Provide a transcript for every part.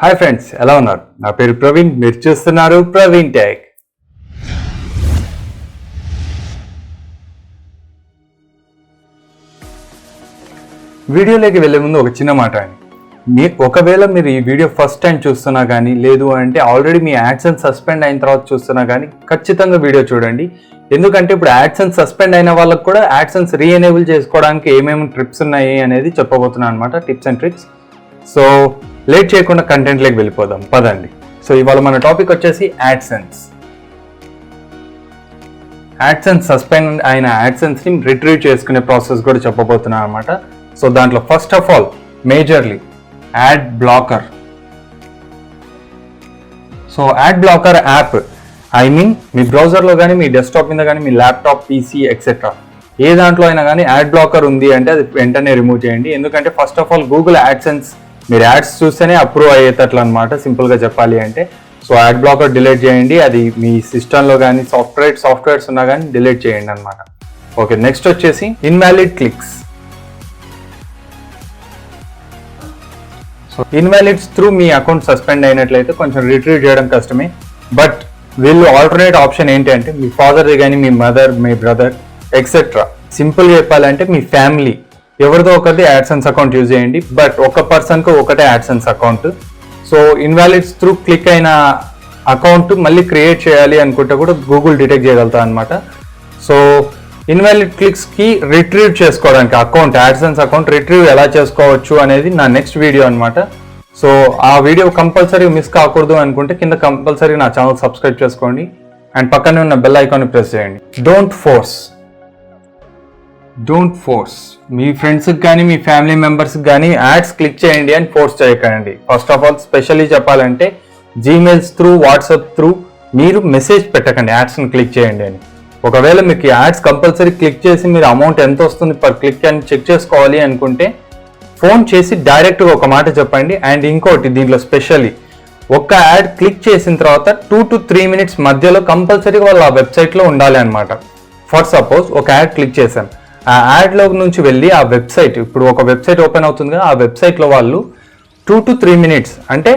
Hi friends, ఎలా ఉన్నారు? నా పేరు ప్రవీణ్, మీరు చూస్తున్నారు ప్రవీణ్ టెక్. వీడియోలోకి వెళ్ళే ముందు ఒక చిన్న మాట అండి. ఒకవేళ మీరు ఈ వీడియో ఫస్ట్ టైం చూస్తున్నా కానీ, లేదు అంటే ఆల్రెడీ మీ యాడ్సెన్స్ సస్పెండ్ అయిన తర్వాత చూస్తున్నా కానీ ఖచ్చితంగా వీడియో చూడండి. ఎందుకంటే ఇప్పుడు యాడ్సెన్స్ సస్పెండ్ అయిన వాళ్ళకి కూడా యాడ్సెన్స్ రీఎనేబుల్ చేసుకోవడానికి ఏమేమి ట్రిప్స్ ఉన్నాయి అనేది చెప్పబోతున్నాను అనమాట, tips and tricks. So late చేయకుండా కంటెంట్లోకి వెళ్ళిపోదాం, పదండి. సో ఇవాళ మన టాపిక్ వచ్చేసి యాడ్సెన్స్. యాడ్సెన్స్ సస్పెండ్ అయిన యాడ్సెన్స్ని రిట్రీవ్ చేసుకునే ప్రాసెస్ కూడా చెప్పబోతున్నాను అనమాట. సో దాంట్లో first of all majorly ad blocker. So ad blocker app, మీ బ్రౌజర్లో కానీ, మీ డెస్క్టాప్ మీద కానీ, మీ ల్యాప్టాప్, పీసీ ఎక్సెట్రా ఏ దాంట్లో అయినా కానీ యాడ్ బ్లాకర్ ఉంది అంటే అది వెంటనే రిమూవ్ చేయండి. ఎందుకంటే first of all Google AdSense మీరు యాడ్స్ చూస్తేనే అప్రూవ్ అయ్యేటట్లు అనమాట, సింపుల్గా చెప్పాలి అంటే. సో యాడ్ బ్లాకర్ డిలీట్ చేయండి, అది మీ సిస్టంలో కానీ సాఫ్ట్వేర్స్ ఉన్నా కానీ డిలీట్ చేయండి అనమాట. ఓకే, నెక్స్ట్ వచ్చేసి invalid clicks. So invalids through మీ అకౌంట్ సస్పెండ్ అయినట్లయితే కొంచెం రిట్రీవ్ చేయడం కష్టమే. బట్ వీళ్ళు ఆల్టర్నేట్ ఆప్షన్ ఏంటి అంటే మీ ఫాదర్ది కానీ, మీ మదర్, మీ బ్రదర్ ఎక్సెట్రా, సింపుల్గా చెప్పాలంటే మీ ఫ్యామిలీ ఎవరిదో ఒకటి యాడ్సెన్స్ అకౌంట్ యూజ్ చేయండి. బట్ ఒక పర్సన్కి ఒకటే AdSense account. So invalids through click అయిన అకౌంట్ మళ్ళీ క్రియేట్ చేయాలి అనుకుంటే కూడా గూగుల్ డిటెక్ట్ చేయగలుగుతా అనమాట. సో ఇన్వాలిడ్ క్లిక్స్కి రిట్రీవ్ చేసుకోవడానికి యాడ్సెన్స్ అకౌంట్ రిట్రీవ్ ఎలా చేసుకోవచ్చు అనేది నా నెక్స్ట్ వీడియో అనమాట. సో ఆ వీడియో కంపల్సరీ మిస్ కాకూడదు అనుకుంటే కింద కంపల్సరీ నా ఛానల్ సబ్స్క్రైబ్ చేసుకోండి అండ్ పక్కనే ఉన్న బెల్ ఐకాన్ని ప్రెస్ చేయండి. డోంట్ ఫోర్స్ మీ ఫ్రెండ్స్కి కానీ, మీ ఫ్యామిలీ మెంబర్స్కి కానీ యాడ్స్ క్లిక్ చేయండి అని ఫోర్స్ చేయకండి. ఫస్ట్ ఆఫ్ ఆల్ స్పెషల్లీ చెప్పాలంటే జీమెయిల్స్ త్రూ, వాట్సాప్ త్రూ మీరు మెసేజ్ పెట్టకండి యాడ్స్ని క్లిక్ చేయండి అని. ఒకవేళ మీకు యాడ్స్ కంపల్సరీ క్లిక్ చేసి మీరు అమౌంట్ ఎంత వస్తుంది పర్ క్లిక్ అని చెక్ చేసుకోవాలి అనుకుంటే ఫోన్ చేసి డైరెక్ట్గా ఒక మాట చెప్పండి. అండ్ ఇంకోటి దీంట్లో స్పెషల్లీ ఒక్క యాడ్ క్లిక్ చేసిన తర్వాత 2 to 3 minutes మధ్యలో కంపల్సరీగా వాళ్ళు ఆ వెబ్సైట్లో ఉండాలి అనమాట. ఫర్ సపోజ్ ఒక యాడ్ క్లిక్ చేశాను, ఆ యాడ్లో నుంచి వెళ్ళి ఆ వెబ్సైట్, ఇప్పుడు ఒక వెబ్సైట్ ఓపెన్ అవుతుంది కదా, ఆ వెబ్సైట్లో వాళ్ళు 2 to 3 minutes అంటే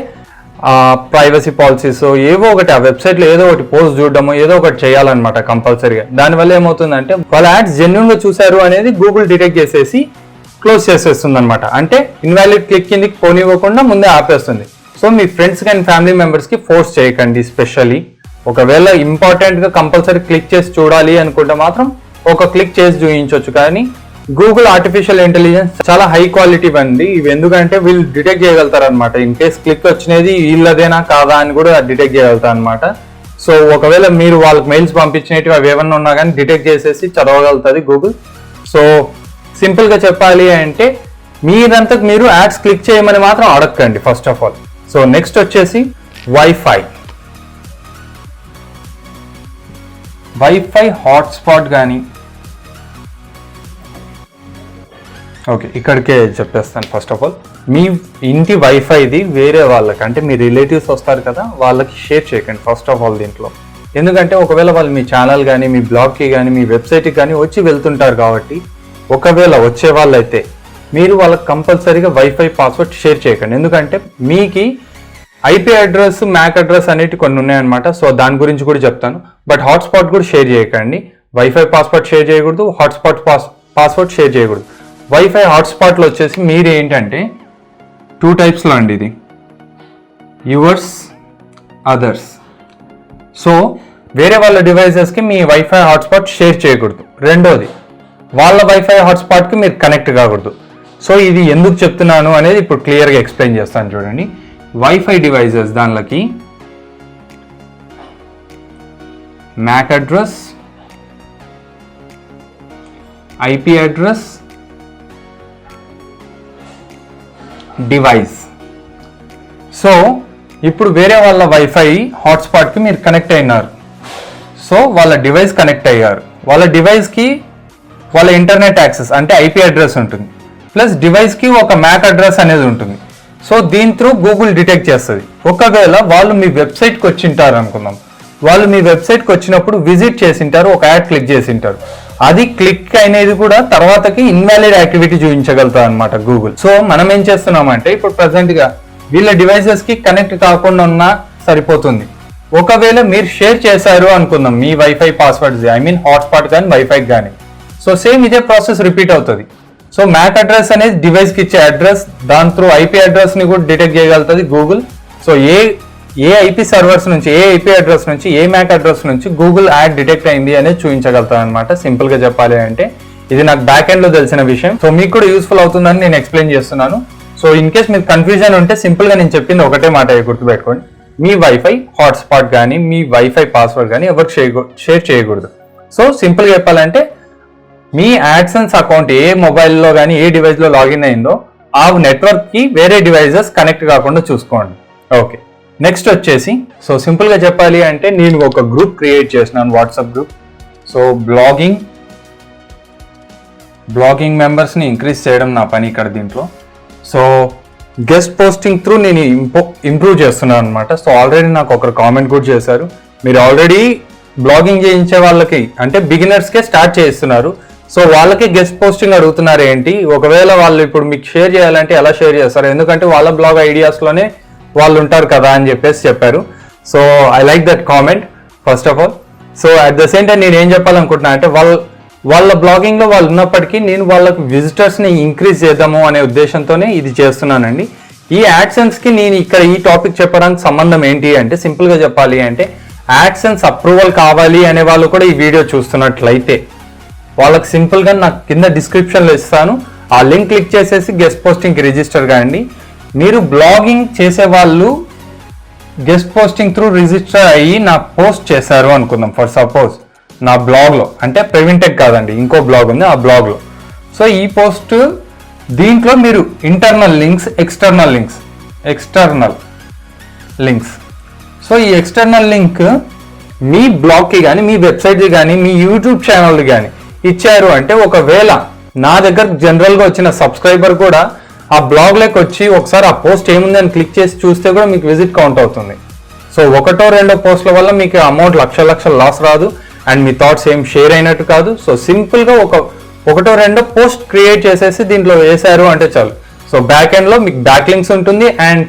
ప్రైవసీ పాలసీస్ ఏవో ఒకటి ఆ వెబ్సైట్లో ఏదో ఒకటి పోస్ట్ చూడడము ఏదో ఒకటి చేయాలన్నమాట కంపల్సరీగా. దానివల్ల ఏమవుతుందంటే వాళ్ళ యాడ్స్ జెన్యూన్గా చూశారు అనేది గూగుల్ డిటెక్ట్ చేసేసి క్లోజ్ చేసేస్తుంది అనమాట. అంటే ఇన్వాలిడ్ క్లిక్ కిందకి పోనివ్వకుండా ముందే ఆపేస్తుంది. సో మీ ఫ్రెండ్స్ కానీ ఫ్యామిలీ మెంబర్స్కి ఫోర్స్ చేయకండి. స్పెషల్లీ ఒకవేళ ఇంపార్టెంట్గా కంపల్సరీ క్లిక్ చేసి చూడాలి అనుకుంటే మాత్రం ఒక క్లిక్ చేసి చూపించవచ్చు. కానీ గూగుల్ ఆర్టిఫిషియల్ ఇంటెలిజెన్స్ చాలా హై క్వాలిటీ అండి ఇవి. ఎందుకంటే వీళ్ళు డిటెక్ట్ చేయగలుగుతారు అనమాట. ఇన్ కేస్ క్లిక్ వచ్చినది వీళ్ళదేనా కాదా అని కూడా డిటెక్ట్ చేయగలుగుతారు అనమాట. సో ఒకవేళ మీరు వాళ్ళకి మెయిల్స్ పంపించినవి అవి ఏమన్నా ఉన్నా కానీ డిటెక్ట్ చేసేసి చదవగలుగుతుంది గూగుల్. సో సింపుల్గా చెప్పాలి అంటే మీరంతకు మీరు యాడ్స్ క్లిక్ చేయమని మాత్రం అడగండి first of all. So next వచ్చేసి వైఫై హాట్స్పాట్ కానీ. ఓకే, ఇక్కడికే చెప్పేస్తాను. ఫస్ట్ ఆఫ్ ఆల్ మీ ఇంటి వైఫైది వేరే వాళ్ళకి, అంటే మీ రిలేటివ్స్ వస్తారు కదా, వాళ్ళకి షేర్ చేయకండి ఫస్ట్ ఆఫ్ ఆల్ దీంట్లో. ఎందుకంటే ఒకవేళ వాళ్ళు మీ ఛానల్ కానీ, మీ బ్లాగ్కి కానీ, మీ వెబ్సైట్కి కానీ వచ్చి వెళ్తుంటారు కాబట్టి ఒకవేళ వచ్చే వాళ్ళైతే మీరు వాళ్ళకి కంపల్సరీగా వైఫై పాస్వర్డ్ షేర్ చేయకండి. ఎందుకంటే మీకు ఐపీ అడ్రస్, మ్యాక్ అడ్రస్ అనేవి కొన్ని ఉన్నాయన్నమాట. సో దాని గురించి కూడా చెప్తాను. బట్ హాట్స్పాట్ కూడా షేర్ చేయకండి. వైఫై పాస్వర్డ్ షేర్ చేయకూడదు, హాట్స్పాట్ పాస్వర్డ్ షేర్ చేయకూడదు. వైఫై హాట్స్పాట్లో వచ్చేసి మీరు ఏంటంటే 2 typesలో అండి, ఇది యువర్స్, అదర్స్. సో వేరే వాళ్ళ డివైజెస్కి మీ వైఫై హాట్స్పాట్ షేర్ చేయకూడదు. రెండోది వాళ్ళ వైఫై హాట్స్పాట్కి మీరు కనెక్ట్ కాకూడదు. సో ఇది ఎందుకు చెప్తున్నాను అనేది ఇప్పుడు క్లియర్గా ఎక్స్ప్లెయిన్ చేస్తాను చూడండి. వైఫై డివైజెస్ దానిలోకి MAC address, IP address, device. So ఇప్పుడు వేరే వాళ్ళ వైఫై హాట్స్పాట్కి మీరు కనెక్ట్ అయినారు. సో వాళ్ళ డివైస్ కనెక్ట్ అయ్యారు. వాళ్ళ డివైస్కి వాళ్ళ ఇంటర్నెట్ యాక్సెస్ అంటే ఐపీ అడ్రస్ ఉంటుంది, ప్లస్ డివైస్కి ఒక మ్యాక్ అడ్రస్ అనేది ఉంటుంది. సో దీని త్రూ గూగుల్ డిటెక్ట్ చేస్తుంది. ఒకవేళ వాళ్ళు మీ వెబ్సైట్కి వచ్చింటారు అనుకుందాం, వాళ్ళు మీ వెబ్సైట్కి వచ్చినప్పుడు విజిట్ చేసింటారు, ఒక యాడ్ క్లిక్ చేసింటారు, అది క్లిక్ అనేది కూడా తర్వాతకి ఇన్వాలిడ్ యాక్టివిటీ చూపించగలుగుతాం అనమాట గూగుల్. సో మనం ఏం చేస్తున్నామంటే ఇప్పుడు ప్రెసెంట్ గా వీళ్ళ డివైసెస్కి కనెక్ట్ కాకుండా ఉన్నా సరిపోతుంది. ఒకవేళ మీరు షేర్ చేశారు అనుకుందాం మీ wifi passwords, I mean hotspot కానీ వైఫై కానీ, సో సేమ్ ఇదే ప్రాసెస్ రిపీట్ అవుతుంది. సో మ్యాక్ అడ్రస్ అనేది డివైస్కి ఇచ్చే అడ్రస్, దాని త్రూ ఐపీ అడ్రస్ని కూడా డిటెక్ట్ చేయగలుగుతుంది గూగుల్. సో ఏ ఐపీ సర్వర్స్ నుంచి, ఏ ఐపీ అడ్రస్ నుంచి, ఏ మ్యాక్ అడ్రస్ నుంచి గూగుల్ యాడ్ డిటెక్ట్ అయింది అనేది చూపించగలుగుతాను అనమాట. సింపుల్గా చెప్పాలి అంటే ఇది నాకు బ్యాక్ ఎండ్లో తెలిసిన విషయం. సో మీకు కూడా యూస్ఫుల్ అవుతుందని నేను ఎక్స్ప్లెయిన్ చేస్తున్నాను. సో ఇన్ కేస్ మీకు కన్ఫ్యూజన్ ఉంటే సింపుల్గా నేను చెప్పింది ఒకటే మాట గుర్తుపెట్టుకోండి. మీ వైఫై హాట్స్పాట్ కానీ మీ వైఫై పాస్వర్డ్ కానీ ఎవరికి షేర్ చేయకూడదు. సో సింపుల్గా చెప్పాలంటే మీ యాడ్సెన్స్ అకౌంట్ ఏ మొబైల్లో కానీ ఏ డివైస్లో లాగిన్ అయిందో ఆ నెట్వర్క్కి వేరే డివైజెస్ కనెక్ట్ కాకుండా చూసుకోండి. ఓకే, నెక్స్ట్ వచ్చేసి సో సింపుల్గా చెప్పాలి అంటే నేను ఒక గ్రూప్ క్రియేట్ చేసినాను, వాట్సాప్ గ్రూప్. సో బ్లాగింగ్ మెంబర్స్ని ఇంక్రీజ్ చేయడం నా పని ఇక్కడ దీంట్లో. సో గెస్ట్ పోస్టింగ్ త్రూ నేను ఇంప్రూవ్ చేస్తున్నాను అనమాట. సో ఆల్రెడీ నాకు ఒకరు కామెంట్ కూడా చేశారు, మీరు ఆల్రెడీ బ్లాగింగ్ చేయించే వాళ్ళకి అంటే బిగినర్స్కే స్టార్ట్ చేస్తున్నారు, సో వాళ్ళకి గెస్ట్ పోస్టింగ్ అడుగుతున్నారు ఏంటి, ఒకవేళ వాళ్ళు ఇప్పుడు మీకు షేర్ చేయాలంటే ఎలా షేర్ చేస్తారు, ఎందుకంటే వాళ్ళ బ్లాగ్ ఐడియాస్లోనే వాళ్ళు ఉంటారు కదా అని చెప్పారు. So I like that comment first of all. So at the same time నేను ఏం చెప్పాలనుకుంటున్నా అంటే వాళ్ళ బ్లాగింగ్లో వాళ్ళు ఉన్నప్పటికీ నేను వాళ్ళకి విజిటర్స్ని ఇంక్రీజ్ చేద్దాము అనే ఉద్దేశంతోనే ఇది చేస్తున్నానండి. ఈ యాడ్సెన్స్కి నేను ఇక్కడ ఈ టాపిక్ చెప్పడానికి సంబంధం ఏంటి అంటే సింపుల్గా చెప్పాలి అంటే యాడ్సెన్స్ అప్రూవల్ కావాలి అనే వాళ్ళు కూడా ఈ వీడియో చూస్తున్నట్లయితే వాళ్ళకి సింపుల్గా నాకు కింద డిస్క్రిప్షన్లో ఇస్తాను, ఆ లింక్ క్లిక్ చేసేసి గెస్ట్ పోస్టింగ్కి రిజిస్టర్ కాండి. మీరు బ్లాగింగ్ చేసే వాళ్ళు గెస్ట్ పోస్టింగ్ త్రూ రిజిస్టర్ అయ్యి నాకు పోస్ట్ చేశారు అనుకుందాం ఫర్ సపోజ్ నా బ్లాగ్లో, అంటే ప్రెవింటెక్ కాదండి ఇంకో బ్లాగ్ ఉంది ఆ బ్లాగ్లో. సో ఈ పోస్ట్ దీంట్లో మీరు internal links, external links, so ఈ ఎక్స్టర్నల్ లింక్ మీ బ్లాగ్కి కానీ మీ వెబ్సైట్కి కానీ మీ యూట్యూబ్ ఛానల్కి కానీ ఇచ్చారు అంటే ఒకవేళ నా దగ్గర జనరల్గా వచ్చిన సబ్స్క్రైబర్ కూడా ఆ బ్లాగ్లోకి వచ్చి ఒకసారి ఆ పోస్ట్ ఏముంది అని క్లిక్ చేసి చూస్తే కూడా మీకు విజిట్ కౌంట్ అవుతుంది. సో ఒకటో రెండో పోస్ట్ల వల్ల మీకు అమౌంట్ లక్షల లాస్ రాదు అండ్ మీ థాట్స్ ఏం షేర్ అయినట్టు కాదు. సో సింపుల్గా ఒకటో రెండో పోస్ట్ క్రియేట్ చేసేసి దీంట్లో వేశారు అంటే చాలు. సో బ్యాక్ ఎండ్లో మీకు బ్యాక్ లింక్స్ ఉంటుంది అండ్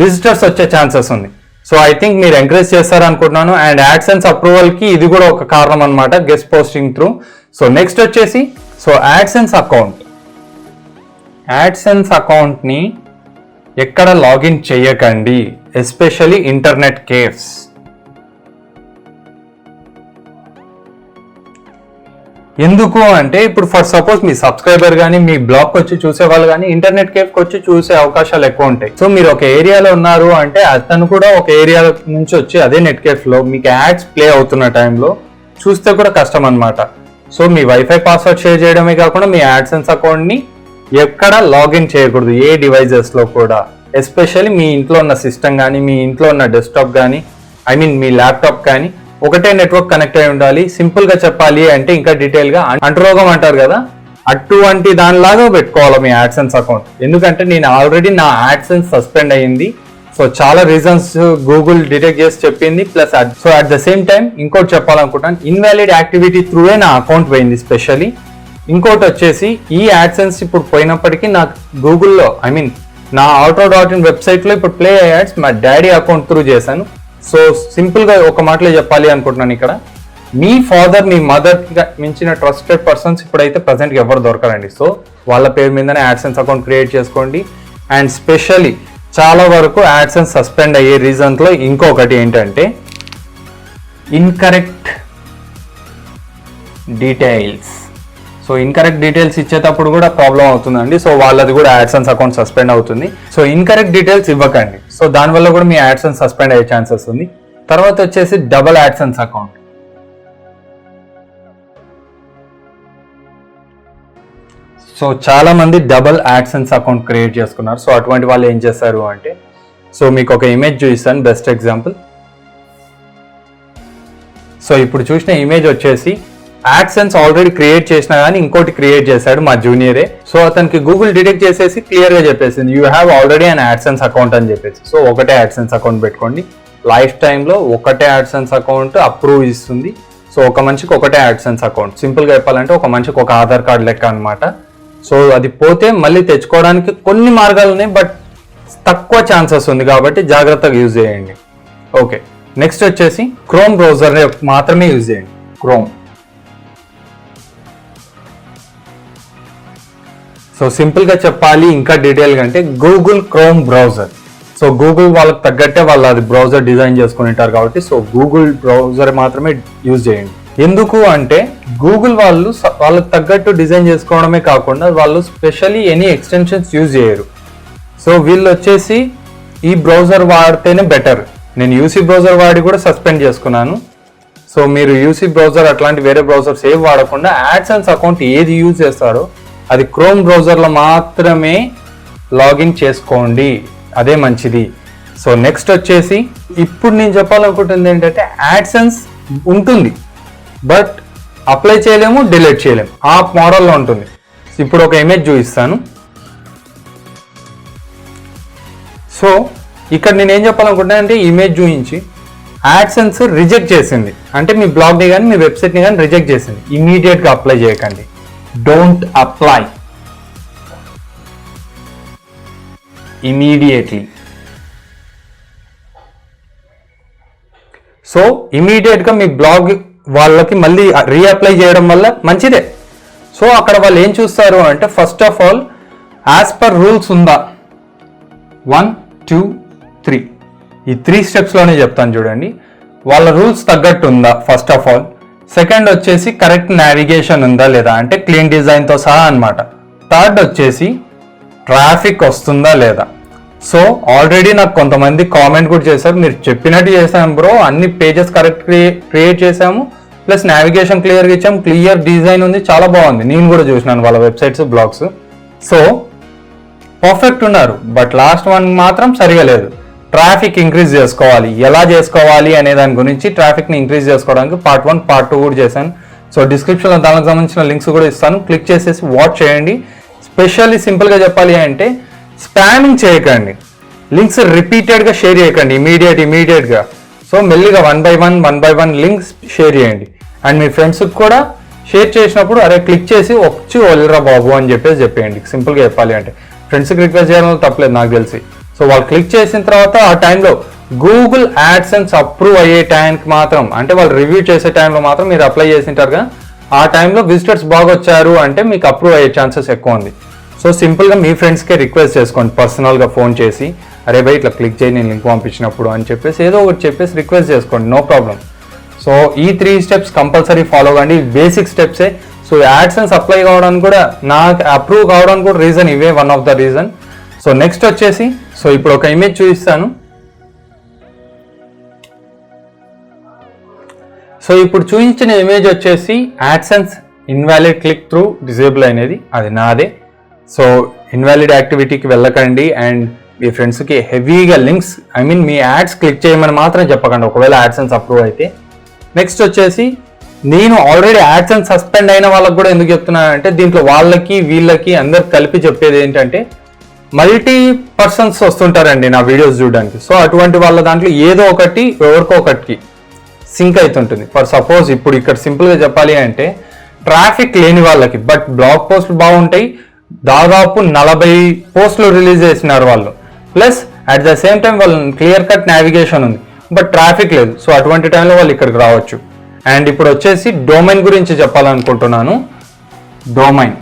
విజిటర్స్ వచ్చే ఛాన్సెస్ ఉంది. సో ఐ థింక్ మీరు ఎంకరేజ్ చేస్తారనుకుంటున్నాను అండ్ యాడ్సెన్స్ అప్రూవల్కి ఇది కూడా ఒక కారణం అనమాట, guest posting through. So next వచ్చేసి సో యాడ్సెన్స్ అకౌంట్ని ఎక్కడ లాగిన్ చేయకండి, ఎస్పెషల్లీ ఇంటర్నెట్ కేఫ్స్. ఎందుకు అంటే ఇప్పుడు ఫర్ సపోజ్ మీ సబ్స్క్రైబర్ కానీ మీ బ్లాగ్కి వచ్చి చూసే వాళ్ళు కానీ ఇంటర్నెట్ కేఫ్కి వచ్చి చూసే అవకాశాలు ఎక్కువ ఉంటాయి. సో మీరు ఒక ఏరియాలో ఉన్నారు అంటే అతను కూడా ఒక ఏరియా నుంచి వచ్చి అదే నెట్ కేఫ్లో మీకు యాడ్స్ ప్లే అవుతున్న టైంలో చూస్తే కూడా కష్టం అనమాట. సో మీ వైఫై పాస్వర్డ్ షేర్ చేయడమే కాకుండా మీ యాడ్సెన్స్ అకౌంట్ని ఎక్కడ లాగిన్ చేయకూడదు ఏ డివైజెస్లో కూడా, ఎస్పెషల్లీ మీ ఇంట్లో ఉన్న సిస్టమ్ కానీ మీ ఇంట్లో ఉన్న డెస్క్టాప్ కానీ ఐ మీన్ మీ ల్యాప్టాప్ కానీ ఒకటే నెట్వర్క్ కనెక్ట్ అయి ఉండాలి. సింపుల్గా చెప్పాలి అంటే ఇంకా డీటెయిల్గా అంటరోగం అంటారు కదా, అటువంటి దానిలాగా పెట్టుకోవాలి మీ యాడ్సెన్స్ అకౌంట్. ఎందుకంటే నేను ఆల్రెడీ నా యాడ్సెన్స్ సస్పెండ్ అయ్యింది. సో చాలా రీజన్స్ గూగుల్ డిటెక్ట్ చేసి చెప్పింది. Plus so at the same time ఇంకోటి చెప్పాలనుకుంటాను, ఇన్వాలిడ్ యాక్టివిటీ త్రూవే నా అకౌంట్ పోయింది స్పెషల్లీ. ఇంకోటి వచ్చేసి ఈ యాడ్సెన్స్ ఇప్పుడు పోయినప్పటికీ నాకు గూగుల్లో ఐ మీన్ నా auto.in వెబ్సైట్లో ఇప్పుడు ప్లే యాడ్స్ మా డాడీ అకౌంట్ త్రూ చేశాను. సో సింపుల్గా ఒక మాటలో చెప్పాలి అనుకుంటున్నాను, ఇక్కడ మీ ఫాదర్ మీ మదర్కి మించిన ట్రస్టెడ్ పర్సన్స్ ఇప్పుడైతే ప్రజెంట్గా ఎవరు దొరకరండి. సో వాళ్ళ పేరు మీదనే యాడ్సెన్స్ అకౌంట్ క్రియేట్ చేసుకోండి. అండ్ స్పెషల్లీ చాలా వరకు యాడ్సెన్స్ సస్పెండ్ అయ్యే రీజన్స్లో ఇంకొకటి ఏంటంటే incorrect details. So incorrect details ఇచ్చేటప్పుడు కూడా ప్రాబ్లం అవుతుందండి. సో వాళ్ళది కూడా యాడ్సెన్స్ అకౌంట్ సస్పెండ్ అవుతుంది. సో ఇన్కరెక్ట్ డీటెయిల్స్ ఇవ్వకండి. సో దానివల్ల కూడా మీ యాడ్సెన్స్ సస్పెండ్ అయ్యే ఛాన్సెస్ ఉంది. తర్వాత వచ్చేసి డబుల్ యాడ్సెన్స్ అకౌంట్. సో చాలా మంది డబుల్ యాడ్సెన్స్ అకౌంట్ క్రియేట్ చేసుకున్నారు. సో అటువంటి వాళ్ళు ఏం చేస్తారు అంటే సో మీకు ఒక ఇమేజ్ చూపిస్తాను బెస్ట్ ఎగ్జాంపుల్. సో ఇప్పుడు చూసిన ఇమేజ్ వచ్చేసి యాడ్సెన్స్ ఆల్రెడీ క్రియేట్ చేసినా కానీ ఇంకోటి క్రియేట్ చేశాడు మా జూనియరే. సో అతనికి గూగుల్ డిటెక్ట్ చేసేసి క్లియర్గా చెప్పేసింది you have already an AdSense account అని చెప్పేసి. సో ఒకటే యాడ్సెన్స్ అకౌంట్ పెట్టుకోండి. లైఫ్ టైంలో ఒకటే యాడ్సెన్స్ అకౌంట్ అప్రూవ్ ఇస్తుంది. సో ఒక మనిషికి ఒకటే యాడ్సెన్స్ అకౌంట్. సింపుల్గా చెప్పాలంటే ఒక మనిషికి ఒక ఆధార్ కార్డ్ లెక్క అనమాట. సో అది పోతే మళ్ళీ తెచ్చుకోవడానికి కొన్ని మార్గాలు ఉన్నాయి, బట్ తక్కువ ఛాన్సెస్ ఉంది కాబట్టి జాగ్రత్తగా యూజ్ చేయండి. ఓకే, నెక్స్ట్ వచ్చేసి క్రోమ్ బ్రౌజర్ మాత్రమే యూజ్ చేయండి. క్రోమ్. సో సింపుల్గా చెప్పాలి, ఇంకా డీటెయిల్గా అంటే Google chrome browser. So Google వాళ్ళకి తగ్గట్టే వాళ్ళు అది బ్రౌజర్ డిజైన్ చేసుకుని ఉంటారు కాబట్టి సో గూగుల్ బ్రౌజర్ మాత్రమే యూజ్ చేయండి. ఎందుకు అంటే గూగుల్ వాళ్ళు వాళ్ళకి తగ్గట్టు డిజైన్ చేసుకోవడమే కాకుండా వాళ్ళు స్పెషల్లీ ఎనీ ఎక్స్టెన్షన్స్ యూజ్ చేయరు. సో వీళ్ళు వచ్చేసి ఈ బ్రౌజర్ వాడితేనే బెటర్. నేను యూసీ బ్రౌజర్ వాడి కూడా సస్పెండ్ చేసుకున్నాను. సో మీరు యూసీ బ్రౌజర్ అట్లాంటి వేరే బ్రౌజర్స్ ఏవి వాడకుండా యాడ్సెన్స్ అకౌంట్ ఏది యూజ్ చేస్తారో అది క్రోమ్ బ్రౌజర్లో మాత్రమే లాగిన్ చేసుకోండి, అదే మంచిది. సో నెక్స్ట్ వచ్చేసి ఇప్పుడు నేను చెప్పాలనుకుంటుంది ఏంటంటే యాడ్సెన్స్ ఉంటుంది బట్ అప్లై చేయలేము, డిలీట్ చేయలేము, ఆ మోడల్లో ఉంటుంది. ఇప్పుడు ఒక ఇమేజ్ చూపిస్తాను. సో ఇక్కడ నేను ఏం చెప్పాలనుకుంటున్నా అంటే ఇమేజ్ చూపించి యాడ్సెన్స్ రిజెక్ట్ చేసింది అంటే మీ బ్లాగ్ని కానీ మీ వెబ్సైట్ని కానీ రిజెక్ట్ చేసింది. ఇమీడియట్గా అప్లై చేయకండి. Don't apply immediately. సో ఇమీడియట్గా మీ బ్లాగ్ వాళ్ళకి మళ్ళీ రీఅప్లై చేయడం వల్ల మంచిదే. సో అక్కడ వాళ్ళు ఏం చూస్తారు అంటే first of all as per rules ఉందా, 1, 2, 3 ఈ 3 స్టెప్స్లోనే చెప్తాను చూడండి. వాళ్ళ రూల్స్ తగ్గట్టు ఉందా ఫస్ట్ ఆఫ్ ఆల్. సెకండ్ వచ్చేసి కరెక్ట్ నావిగేషన్ ఉందా లేదా అంటే క్లీన్ డిజైన్తో సహా అనమాట. థర్డ్ వచ్చేసి ట్రాఫిక్ వస్తుందా లేదా. సో ఆల్రెడీ నాకు కొంతమంది కామెంట్ కూడా చేశారు, మీరు చెప్పినట్టు చేశాను బ్రో, అన్ని పేజెస్ కరెక్ట్ క్రియేట్ చేసాము, ప్లస్ నావిగేషన్ క్లియర్గా ఇచ్చాము, క్లియర్ డిజైన్ ఉంది, చాలా బాగుంది. నేను కూడా చూసినాను వాళ్ళ వెబ్సైట్స్, బ్లాగ్స్. సో పర్ఫెక్ట్ ఉన్నారు, బట్ లాస్ట్ వన్ మాత్రం సరిగా లేదు. ట్రాఫిక్ ఇంక్రీజ్ చేసుకోవాలి, ఎలా చేసుకోవాలి అనే దాని గురించి ట్రాఫిక్ని ఇంక్రీజ్ చేసుకోవడానికి పార్ట్ 1, పార్ట్ 2 కూడా చేశాను. సో డిస్క్రిప్షన్లో దానికి సంబంధించిన లింక్స్ కూడా ఇస్తాను, క్లిక్ చేసేసి వాచ్ చేయండి. స్పెషల్లీ సింపుల్గా చెప్పాలి అంటే స్పామింగ్ చేయకండి, లింక్స్ రిపీటెడ్గా షేర్ చేయకండి ఇమీడియట్గా. సో మెల్లిగా 1 by 1 లింక్స్ షేర్ చేయండి. అండ్ మీ ఫ్రెండ్స్కి కూడా షేర్ చేసినప్పుడు అరే క్లిక్ చేసి వచ్చి వెళ్ళరా బాబు అని చెప్పేయండి. సింపుల్గా చెప్పాలి అంటే ఫ్రెండ్స్కి రిక్వెస్ట్ చేయడం తప్పలేదు నాకు తెలిసి. సో వాళ్ళు క్లిక్ చేసిన తర్వాత ఆ టైంలో గూగుల్ యాడ్సెన్స్ అప్రూవ్ అయ్యే టైంకి మాత్రం అంటే వాళ్ళు రివ్యూ చేసే టైంలో మాత్రం మీరు అప్లై చేసింటారుగా, ఆ టైంలో విజిటర్స్ బాగా వచ్చారు అంటే మీకు అప్రూవ్ అయ్యే ఛాన్సెస్ ఎక్కువ ఉంది. సో సింపుల్గా మీ ఫ్రెండ్స్కే రిక్వెస్ట్ చేసుకోండి, పర్సనల్గా ఫోన్ చేసి అరే బై ఇట్లా క్లిక్ చేయి నేను లింక్ పంపించినప్పుడు అని చెప్పేసి ఏదో ఒకటి చెప్పేసి రిక్వెస్ట్ చేసుకోండి, నో ప్రాబ్లం. సో ఈ 3 స్టెప్స్ కంపల్సరీ ఫాలో కండి, బేసిక్ స్టెప్సే. సో యాడ్సెన్స్ అప్లై కావడానికి కూడా నాకు అప్రూవ్ కావడానికి కూడా రీజన్ ఇవే, one of the reason. So next వచ్చేసి సో ఇప్పుడు ఒక ఇమేజ్ చూపిస్తాను. సో ఇప్పుడు చూపించిన ఇమేజ్ వచ్చేసి AdSense invalid click through disable అనేది అది నాదే. సో ఇన్వాలిడ్ యాక్టివిటీకి వెళ్ళకండి అండ్ మీ ఫ్రెండ్స్కి హెవీగా లింక్స్ మీ యాడ్స్ క్లిక్ చేయమని మాత్రం చెప్పకండి ఒకవేళ యాడ్సెన్స్ అప్రూవ్ అయితే. నెక్స్ట్ వచ్చేసి నేను ఆల్రెడీ యాడ్సెన్స్ సస్పెండ్ అయిన వాళ్ళకి కూడా ఎందుకు చెప్తున్నానంటే దీంట్లో వాళ్ళకి వీళ్ళకి అందరికి కలిపి చెప్పేది ఏంటంటే మల్టీ పర్సన్స్ వస్తుంటారండి నా వీడియోస్ చూడడానికి. సో అటువంటి వాళ్ళ దాంట్లో ఏదో ఒకటి ఎవరికో ఒకటికి సింక్ అవుతుంటుంది. ఫర్ సపోజ్ ఇప్పుడు ఇక్కడ సింపుల్గా చెప్పాలి అంటే ట్రాఫిక్ లేని వాళ్ళకి బట్ బ్లాగ్ పోస్టులు బాగుంటాయి, దాదాపు 40 పోస్టులు రిలీజ్ చేసినారు వాళ్ళు, plus at the same time వాళ్ళు క్లియర్ కట్ నావిగేషన్ ఉంది బట్ ట్రాఫిక్ లేదు. సో అటువంటి టైంలో వాళ్ళు ఇక్కడికి రావచ్చు. అండ్ ఇప్పుడు వచ్చేసి డొమైన్ గురించి చెప్పాలనుకుంటున్నాను. డొమైన్,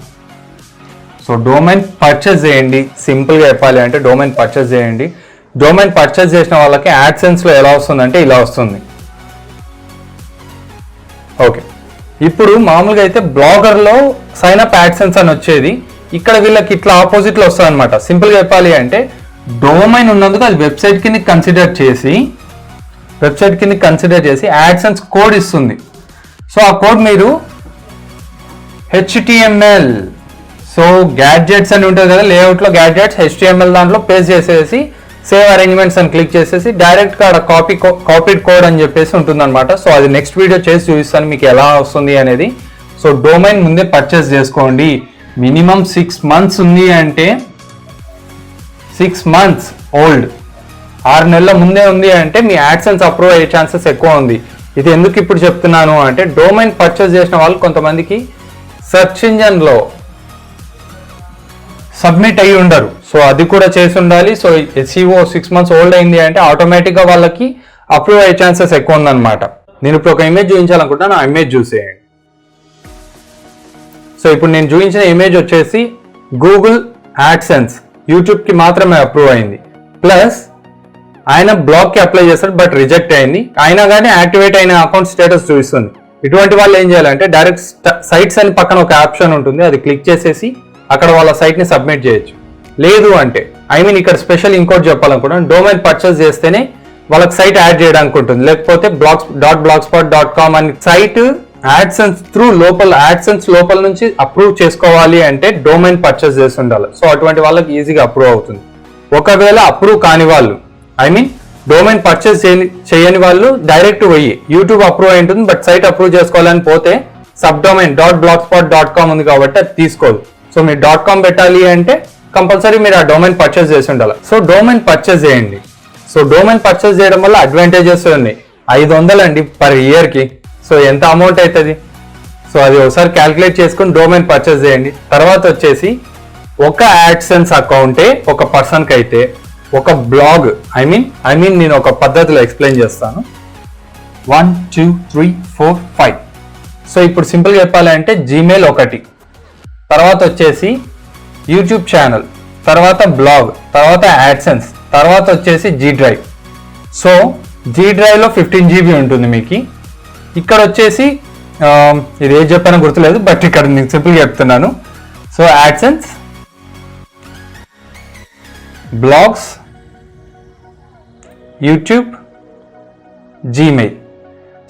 సో డొమైన్ పర్చేస్ చేయండి. సింపుల్గా చెప్పాలి అంటే డొమైన్ పర్చేస్ చేయండి. డొమైన్ పర్చేస్ చేసిన వాళ్ళకి యాడ్సెన్స్లో ఎలా వస్తుందంటే ఇలా వస్తుంది. ఓకే, ఇప్పుడు మామూలుగా అయితే బ్లాగర్లో సైన్ అప్ యాడ్సెన్స్ అని వచ్చేది, ఇక్కడ వీళ్ళకి ఇట్లా ఆపోజిట్లో వస్తుంది అనమాట. సింపుల్గా చెప్పాలి అంటే డొమైన్ ఉన్నందుకు అది వెబ్సైట్ కింద కన్సిడర్ చేసి యాడ్సెన్స్ కోడ్ ఇస్తుంది. సో ఆ కోడ్ మీరు HTML, సో గ్యాడ్జెట్స్ అని ఉంటుంది కదా లేఅవుట్లో గ్యాడ్జెట్స్, HTML దాంట్లో పేస్ట్ చేసేసి సేవ్ అరేంజ్మెంట్స్ అని క్లిక్ చేసేసి డైరెక్ట్గా అక్కడ కాపీడ్ కోడ్ అని చెప్పేసి ఉంటుందన్నమాట. సో అది నెక్స్ట్ వీడియో చేసి చూపిస్తాను మీకు ఎలా వస్తుంది అనేది. సో డొమైన్ ముందే పర్చేస్ చేసుకోండి. మినిమం 6 months ఉంది అంటే 6 months ఓల్డ్, 6 నెలల ముందే ఉంది అంటే మీ యాడ్సెన్స్ అప్రూవ్ అయ్యే ఛాన్సెస్ ఎక్కువ ఉంది. ఇది ఎందుకు ఇప్పుడు చెప్తున్నాను అంటే డొమైన్ పర్చేస్ చేసిన వాళ్ళు కొంతమందికి సెర్చ్ ఇంజన్లో సబ్మిట్ అయ్యి ఉండరు. సో అది కూడా చేసి ఉండాలి. సో SEO 6 months ఓల్డ్ అయింది అంటే ఆటోమేటిక్గా వాళ్ళకి అప్రూవ్ అయ్యే ఛాన్సెస్ ఎక్కువ ఉందన్నమాట. నేను ఇప్పుడు ఒక ఇమేజ్ చూపించాలనుకుంటున్నాను, ఆ ఇమేజ్ చూసేయండి. సో ఇప్పుడు నేను చూపించిన ఇమేజ్ వచ్చేసి గూగుల్ యాడ్సెన్స్ యూట్యూబ్కి మాత్రమే అప్రూవ్ అయింది. ప్లస్ ఆయన బ్లాగ్కి అప్లై చేస్తాడు బట్ రిజెక్ట్ అయింది, అయినా కానీ యాక్టివేట్ అయిన అకౌంట్ స్టేటస్ చూపిస్తుంది. ఇటువంటి వాళ్ళు ఏం చేయాలంటే డైరెక్ట్ సైట్స్ అని పక్కన ఒక ఆప్షన్ ఉంటుంది, అది క్లిక్ చేసేసి అక్కడ వాళ్ళ సైట్ని సబ్మిట్ చేయొచ్చు. లేదు అంటే ఇక్కడ స్పెషల్ ఇంకోటి చెప్పాలనుకుంటున్నాను, డొమైన్ పర్చేస్ చేస్తేనే వాళ్ళకి సైట్ యాడ్ చేయడానికి ఉంటుంది. లేకపోతే blogspot.com అని సైట్ యాడ్సెన్స్ లోపల నుంచి అప్రూవ్ చేసుకోవాలి అంటే డొమైన్ పర్చేస్ చేసి ఉండాలి. సో అటువంటి వాళ్ళకి ఈజీగా అప్రూవ్ అవుతుంది. ఒకవేళ అప్రూవ్ కాని వాళ్ళు డొమైన్ పర్చేస్ చేయని వాళ్ళు డైరెక్ట్ పోయి యూట్యూబ్ అప్రూవ్ అయి ఉంటుంది బట్ సైట్ అప్రూవ్ చేసుకోవాలని పోతే సబ్ డొమైన్ .blogspot.com ఉంది కాబట్టి అది తీసుకోదు. సో మీరు .com పెట్టాలి అంటే కంపల్సరీ మీరు ఆ డొమైన్ పర్చేస్ చేసి ఉండాలి. సో డొమైన్ పర్చేస్ చేయండి. సో డొమైన్ పర్చేస్ చేయడం వల్ల అడ్వాంటేజెస్ ఉన్నాయి. 500 అండి పర్ ఇయర్కి. సో ఎంత అమౌంట్ అవుతుంది? సో అది ఒకసారి క్యాల్కులేట్ చేసుకుని డొమైన్ పర్చేస్ చేయండి. తర్వాత వచ్చేసి ఒక యాడ్సెన్స్ అకౌంటే ఒక పర్సన్కి అయితే ఒక బ్లాగ్ నేను ఒక పద్ధతిలో ఎక్స్ప్లెయిన్ చేస్తాను. 1 2 3 4 5. సో ఇప్పుడు సింపుల్గా చెప్పాలంటే జీమెయిల్ ఒకటి, తర్వాత వచ్చేసి యూట్యూబ్ ఛానల్, తర్వాత బ్లాగ్, తర్వాత యాడ్సెన్స్, తర్వాత వచ్చేసి జీ డ్రైవ్. సో జీ డ్రైవ్లో 15 GB ఉంటుంది మీకు. ఇక్కడ వచ్చేసి ఇది ఏం చెప్పానో గుర్తులేదు బట్ ఇక్కడ నేను సింపుల్గా చెప్తున్నాను. So AdSense, blogs, YouTube, Gmail.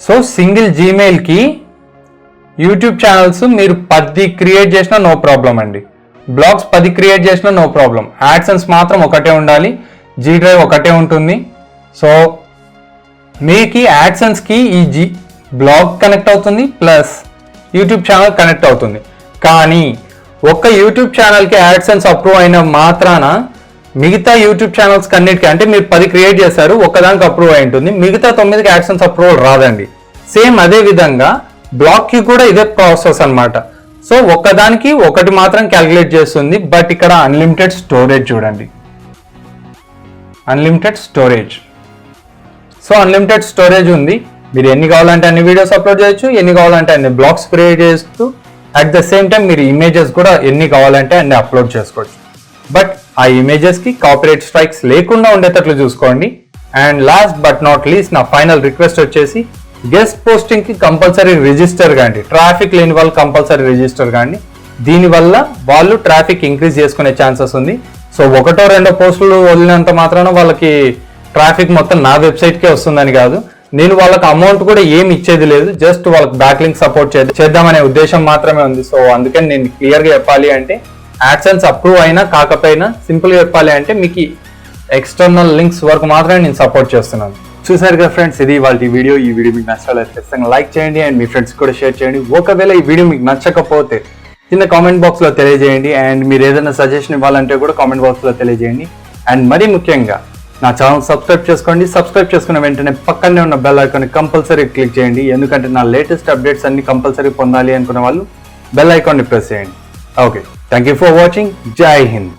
So single జీమెయిల్కి యూట్యూబ్ ఛానల్స్ మీరు 10 క్రియేట్ చేసినా నో ప్రాబ్లం అండి, బ్లాగ్స్ 10 క్రియేట్ చేసినా నో ప్రాబ్లం. యాడ్సెన్స్ మాత్రం ఒకటే ఉండాలి, జీ డ్రైవ్ ఒకటే ఉంటుంది. సో మీకు యాడ్సెన్స్కి ఈ బ్లాగ్ కనెక్ట్ అవుతుంది ప్లస్ యూట్యూబ్ ఛానల్ కనెక్ట్ అవుతుంది. కానీ ఒక్క యూట్యూబ్ ఛానల్కి యాడ్సెన్స్ అప్రూవ్ అయిన మాత్రాన మిగతా యూట్యూబ్ ఛానల్స్ అన్నిటికీ అంటే మీరు 10 క్రియేట్ చేశారు, ఒక్కదానికి అప్రూవ్ అయి ఉంటుంది, మిగతా 9కి యాడ్సెన్స్ అప్రూవల్ రాదండి. సేమ్ అదే విధంగా బ్లాగ్కి కూడా ఇదే ప్రాసెస్ అన్నమాట. సో ఒక్కదానికి ఒకటి మాత్రం క్యాలిక్యులేట్ చేస్తుంది. బట్ ఇక్కడ అన్లిమిటెడ్ స్టోరేజ్ చూడండి, unlimited storage. So unlimited storage ఉంది, మీరు ఎన్ని కావాలంటే అన్ని వీడియోస్ అప్లోడ్ చేయొచ్చు, ఎన్ని కావాలంటే అన్ని బ్లాగ్స్ క్రియేట్ చేస్తూ అట్ ద సేమ్ టైం మీరు ఇమేజెస్ కూడా ఎన్ని కావాలంటే అన్ని అప్లోడ్ చేసుకోవచ్చు. బట్ ఆ ఇమేజెస్కి కాపీరైట్ స్ట్రైక్స్ లేకుండా ఉండేటట్లు చూసుకోండి. And last but not least నా ఫైనల్ రిక్వెస్ట్ వచ్చేసి గెస్ట్ పోస్టింగ్కి కంపల్సరీ రిజిస్టర్ కాండి. ట్రాఫిక్ లేని వాళ్ళు కంపల్సరీ రిజిస్టర్ కాండి. దీనివల్ల వాళ్ళు ట్రాఫిక్ ఇంక్రీజ్ చేసుకునే ఛాన్సెస్ ఉంది. సో 1-2 పోస్టులు వదిలినంత మాత్రాన వాళ్ళకి ట్రాఫిక్ మొత్తం నా వెబ్సైట్కే వస్తుందని కాదు, నేను వాళ్ళకి అమౌంట్ కూడా ఏమి ఇచ్చేది లేదు, జస్ట్ వాళ్ళకి బ్యాక్లింక్ సపోర్ట్ చేద్దామనే ఉద్దేశం మాత్రమే ఉంది. సో అందుకని నేను క్లియర్గా చెప్పాలి అంటే యాడ్సెన్స్ అప్రూవ్ అయినా కాకపోయినా సింపుల్గా చెప్పాలి అంటే మీకు ఎక్స్టర్నల్ లింక్స్ వరకు మాత్రమే నేను సపోర్ట్ చేస్తున్నాను. చూసారు కదా ఫ్రెండ్స్, ఇది వాళ్ళ వీడియో. ఈ వీడియో మీకు నచ్చాలైతే ఖచ్చితంగా లైక్ చేయండి అండ్ మీ ఫ్రెండ్స్ కూడా షేర్ చేయండి. ఒకవేళ ఈ వీడియో మీకు నచ్చకపోతే కింద కామెంట్ బాక్స్లో తెలియజేయండి. అండ్ మీరు ఏదైనా సజెషన్ ఇవ్వాలంటే కూడా కామెంట్ బాక్స్లో తెలియజేయండి. అండ్ మరీ ముఖ్యంగా నా ఛానల్ సబ్స్క్రైబ్ చేసుకోండి. సబ్స్క్రైబ్ చేసుకున్న వెంటనే పక్కనే ఉన్న బెల్ ఐకాన్ కంపల్సరీ క్లిక్ చేయండి, ఎందుకంటే నా లేటెస్ట్ అప్డేట్స్ అన్ని కంపల్సరీ పొందాలి అనుకున్న వాళ్ళు బెల్ ఐకాన్ని ప్రెస్ చేయండి. Okay, thank you for watching. జై హింద్.